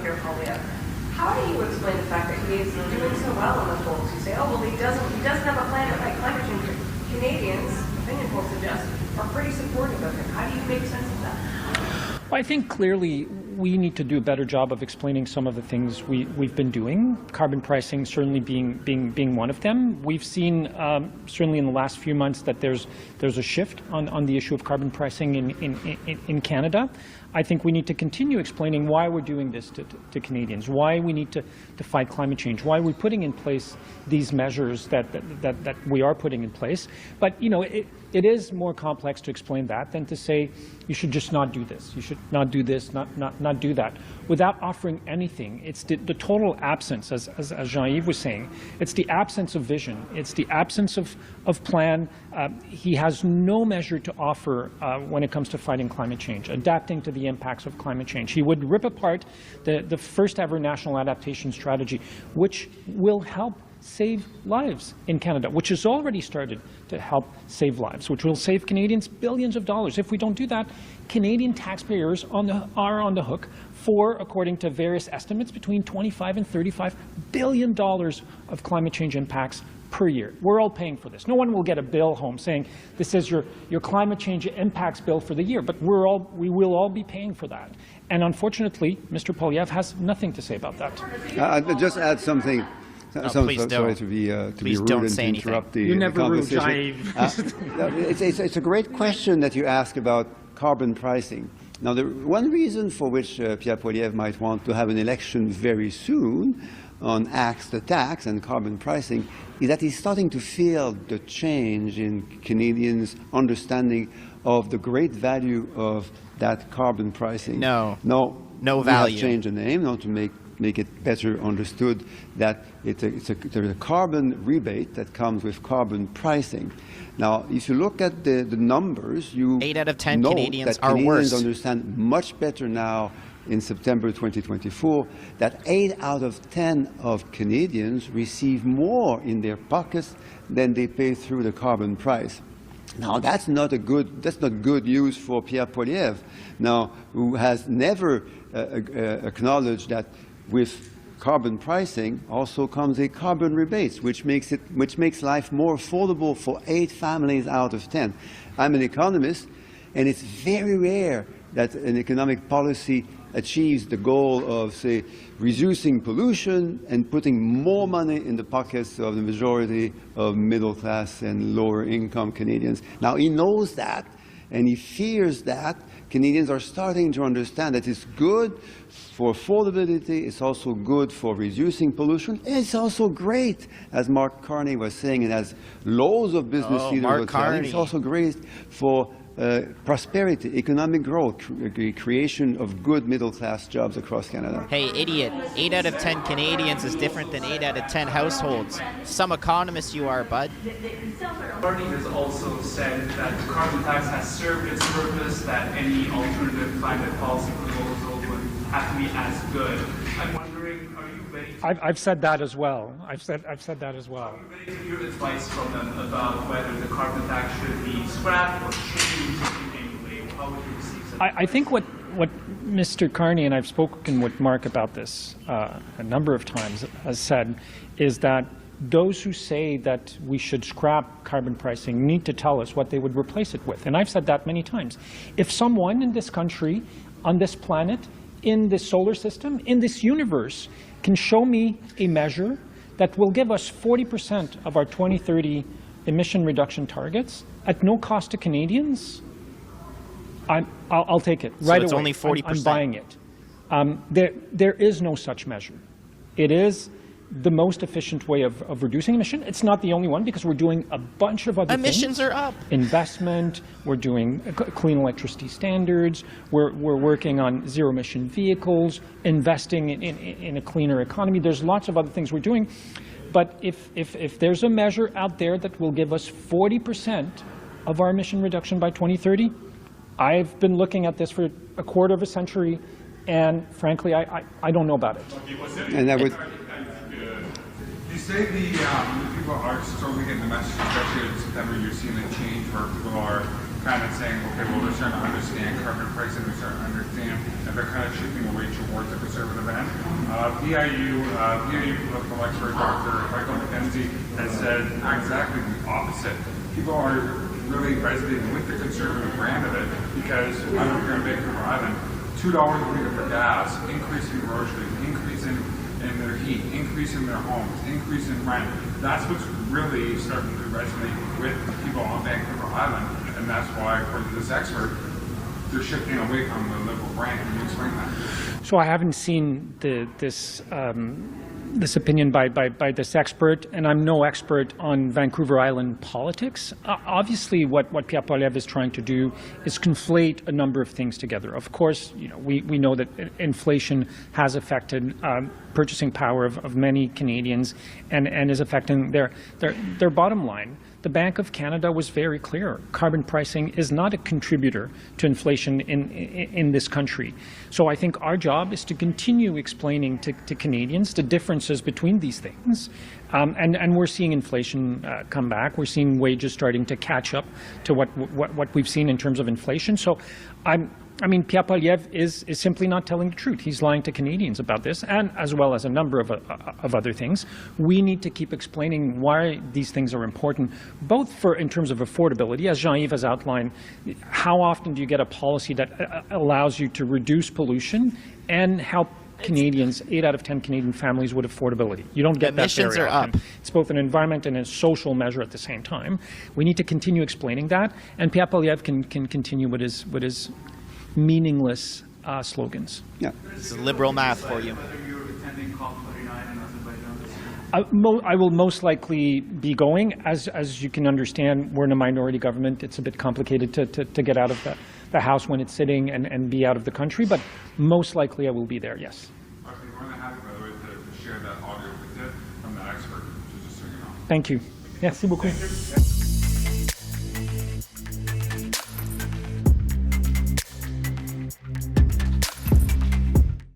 Pierre Poilievre. How do you explain the fact that he is doing so well in the polls? You say, oh, well, he doesn't have a plan to fight climate change. Canadians, opinion polls suggest, are pretty supportive of him. How do you make sense of that? Well, I think clearly we need to do a better job of explaining some of the things we've been doing, carbon pricing certainly being one of them. We've seen certainly in the last few months that there's a shift on the issue of carbon pricing in Canada. I think we need to continue explaining why we're doing this to Canadians, why we need to fight climate change, why we're putting in place these measures that we are putting in place. But, you know, it is more complex to explain that than to say you should just not do this. You should not do this, not do that, without offering anything. It's the total absence, as Jean-Yves was saying. It's the absence of vision. It's the absence of plan. He has no measure to offer when it comes to fighting climate change, adapting to the impacts of climate change. He would rip apart the first ever national adaptation strategy, which will help save lives in Canada, which has already started to help save lives, which will save Canadians billions of dollars. If we don't do that, Canadian taxpayers are on the hook for, according to various estimates, between $25 and $35 billion of climate change impacts per year. We're all paying for this. No one will get a bill home saying this is your climate change impacts bill for the year, but we will all be paying for that. And unfortunately, Mr. Poilievre has nothing to say about that. I'll just add something. No, please don't. Sorry to be rude don't and say to interrupt the You're never rude, conversation. It's a great question that you ask about carbon pricing. Now, the one reason for which Pierre Poilievre might want to have an election very soon on axe the tax and carbon pricing is that he's starting to feel the change in Canadians' understanding of the great value of that carbon pricing. No value. We have changed the name now to make it better understood that there's a carbon rebate that comes with carbon pricing. Now, if you look at the numbers, 8 out of 10 know Canadians that are Canadians worse. understand much better now in September 2024 that 8 out of 10 of Canadians receive more in their pockets than they pay through the carbon price. Now, that's not good news for Pierre Poilievre, now, who has never acknowledged that with carbon pricing also comes a carbon rebate, which makes life more affordable for 8 families out of 10. I'm an economist, and it's very rare that an economic policy achieves the goal of, say, reducing pollution and putting more money in the pockets of the majority of middle-class and lower-income Canadians. Now, he knows that, and he fears that. Canadians are starting to understand that it's good for affordability, it's also good for reducing pollution, and it's also great, as Mark Carney was saying, and as loads of business leaders were saying, it's also great for prosperity, economic growth, creation of good middle-class jobs across Canada. Hey, idiot. 8 out of 10 Canadians is different than 8 out of 10 households. Some economist you are, bud. Party has also said that the carbon tax has served its purpose, that any alternative climate policy proposal would have to be as good. I'm wondering, are you ready to... I've said that as well. I've said that as well. Are you ready to hear advice from them about whether the carbon tax should be scrapped or changed in any way? How would you receive such I think what Mr. Carney, and I've spoken with Mark about this a number of times, has said, is that those who say that we should scrap carbon pricing need to tell us what they would replace it with. And I've said that many times. If someone in this country, on this planet, in this solar system, in this universe, can show me a measure that will give us 40% of our 2030 emission reduction targets at no cost to Canadians, I'll take it right away. So it's only 40%? I'm buying it. There is no such measure. It is the most efficient way of reducing emission. It's not the only one, because we're doing a bunch of other Emissions things. are up. Investment, we're doing clean electricity standards, we're working on zero-emission vehicles, investing in a cleaner economy. There's lots of other things we're doing. But if there's a measure out there that will give us 40% of our emission reduction by 2030, I've been looking at this for a quarter of a century, and frankly, I don't know about it. And that would... You say the people are slowly getting the message, especially in September, you're seeing a change where people are kind of saying, okay, well, they're starting to understand carbon pricing, they're starting to understand, and they're kind of shifting away towards a conservative end. BIU political expert Dr. Michael McKenzie has said exactly the opposite. People are really resonating with the conservative brand of it because I live here in Vancouver Island, $2 a liter for gas, increase in groceries, increase in their heat, increase in their homes, increase in rent. That's what's really starting to resonate with people on Vancouver Island, and that's why, according to this expert, they're shifting away from the Liberal brand. Can you explain that? So I haven't seen this opinion by this expert, and I'm no expert on Vancouver Island politics. Obviously, what Pierre Poilievre is trying to do is conflate a number of things together. Of course, we know that inflation has affected purchasing power of many Canadians and is affecting their bottom line. The Bank of Canada was very clear. Carbon pricing is not a contributor to inflation in this country. So I think our job is to continue explaining to Canadians the differences between these things. And we're seeing inflation come back. We're seeing wages starting to catch up to what we've seen in terms of inflation. So I mean, Pierre Poilievre is simply not telling the truth. He's lying to Canadians about this, and as well as a number of other things. We need to keep explaining why these things are important, both in terms of affordability, as Jean-Yves has outlined. How often do you get a policy that allows you to reduce pollution and help Canadians, 8 out of 10 Canadian families with affordability? You don't get that very often. Emissions are up. It's both an environment and a social measure at the same time. We need to continue explaining that, and Pierre Poilievre can continue with his meaningless slogans. Yeah. This is liberal math for you. Whether you're attending COP29 in Azerbaijan this year? I will most likely be going. As you can understand, we're in a minority government. It's a bit complicated to get out of the House when it's sitting and be out of the country, but most likely I will be there, yes. Okay, we're going to have, by the way, to share that audio with you from that expert, just so you know. Thank you. Merci beaucoup. Thank you.